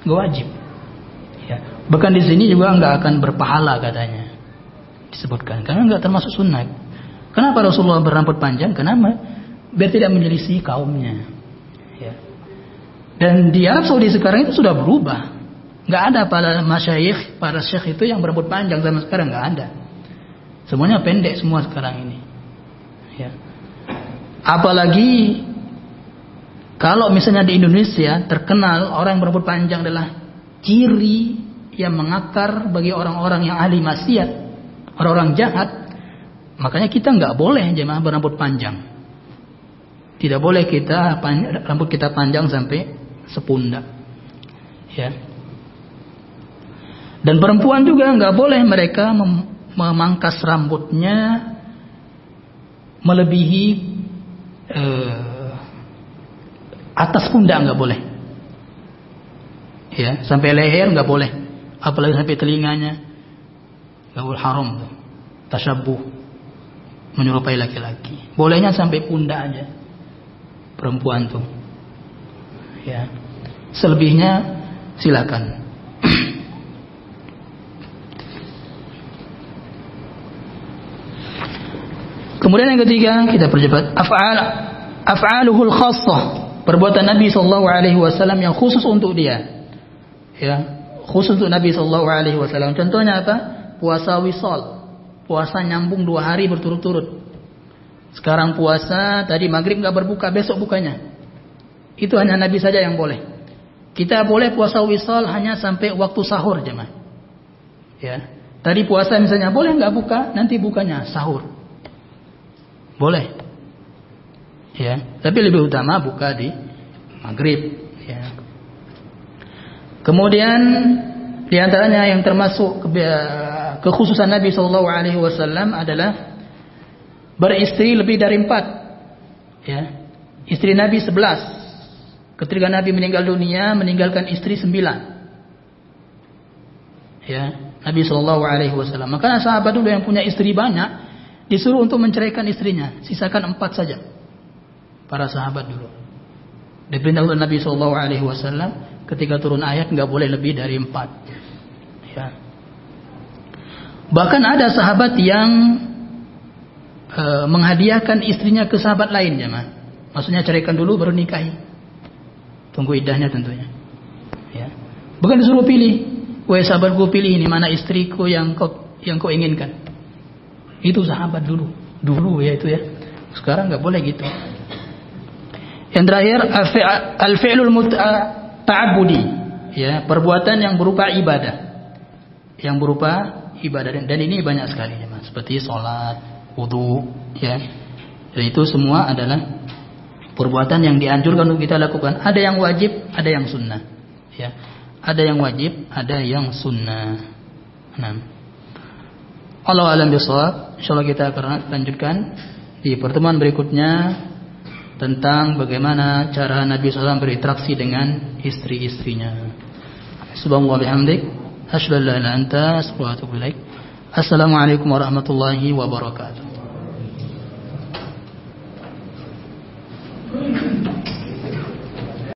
nggak wajib. Ya. Bahkan di sini juga nggak akan berpahala katanya, disebutkan karena nggak termasuk sunnah. Kenapa Rasulullah berambut panjang? Kenapa? Biar tidak menyelisih kaumnya. Ya. Dan di Arab Saudi sekarang itu sudah berubah, nggak ada para masyayikh, para syekh itu yang berambut panjang zaman sekarang nggak ada. Semuanya pendek semua sekarang ini. Ya. Apalagi kalau misalnya di Indonesia terkenal orang yang berambut panjang adalah ciri yang mengakar bagi orang-orang yang ahli maksiat, orang-orang jahat. Makanya kita nggak boleh jemaah berambut panjang. Tidak boleh kita rambut kita panjang sampai sepundak. Ya. Dan perempuan juga nggak boleh mereka memangkas rambutnya melebihi atas pundak, nggak boleh. Ya, sampai leher nggak boleh, apalagi sampai telinganya, nggak boleh, haram tuh. Tasyabuh, menyerupai laki-laki. Bolehnya sampai pundak aja perempuan tuh. Ya, selebihnya silakan. Kemudian yang ketiga kita percepat, af'aluhul khassah, perbuatan Nabi sallallahu alaihi wasallam yang khusus untuk dia. Ya, khusus untuk Nabi sallallahu alaihi wasallam. Contohnya apa? puasa wisol, puasa nyambung 2 hari berturut-turut. Sekarang puasa, tadi maghrib nggak berbuka, besok bukanya. Itu hanya Nabi saja yang boleh. Kita boleh puasa wisol hanya sampai waktu sahur, jemaah. Ya, tadi puasa misalnya boleh nggak buka, nanti bukanya sahur. Boleh. Ya, tapi lebih utama buka di maghrib. Ya. Kemudian di antaranya yang termasuk kekhususan Nabi SAW adalah beristri lebih dari 4. Ya. Istri Nabi 11. Ketika Nabi meninggal dunia, meninggalkan istri 9. Ya, Nabi SAW. Maka sahabat dulu yang punya istri banyak disuruh untuk menceraikan istrinya, sisakan 4 saja. Para sahabat dulu diperintah oleh Nabi SAW ketika turun ayat nggak boleh lebih dari 4. Ya. Bahkan ada sahabat yang menghadiahkan istrinya ke sahabat lain, jemaah. Maksudnya ceraikan dulu baru nikahi. Tunggu iddahnya tentunya. Ya. Bukan disuruh pilih. Wahai sahabatku, pilih ini mana istriku yang kau inginkan. Itu sahabat dulu. Dulu ya itu ya. Sekarang nggak boleh gitu. Yang terakhir al-fi'lul ta'abbudi. Ya, perbuatan yang berupa ibadah. Yang berupa ibadah dan ini banyak sekali ya, Mas. Seperti salat, wudu, ya. Dan itu semua adalah perbuatan yang dianjurkan untuk kita lakukan. Ada yang wajib, ada yang sunnah. Ya. Ada yang wajib, ada yang sunnah. Nah. Allah a'lam bishawab. Insyaallah kita akan lanjutkan di pertemuan berikutnya tentang bagaimana cara Nabi SAW berinteraksi dengan istri-istrinya. Subhanallah bihamdik. Asyhadu an la ilaha illa anta astaghfiruka wa atubu ilaik. Assalamualaikum warahmatullahi wabarakatuh.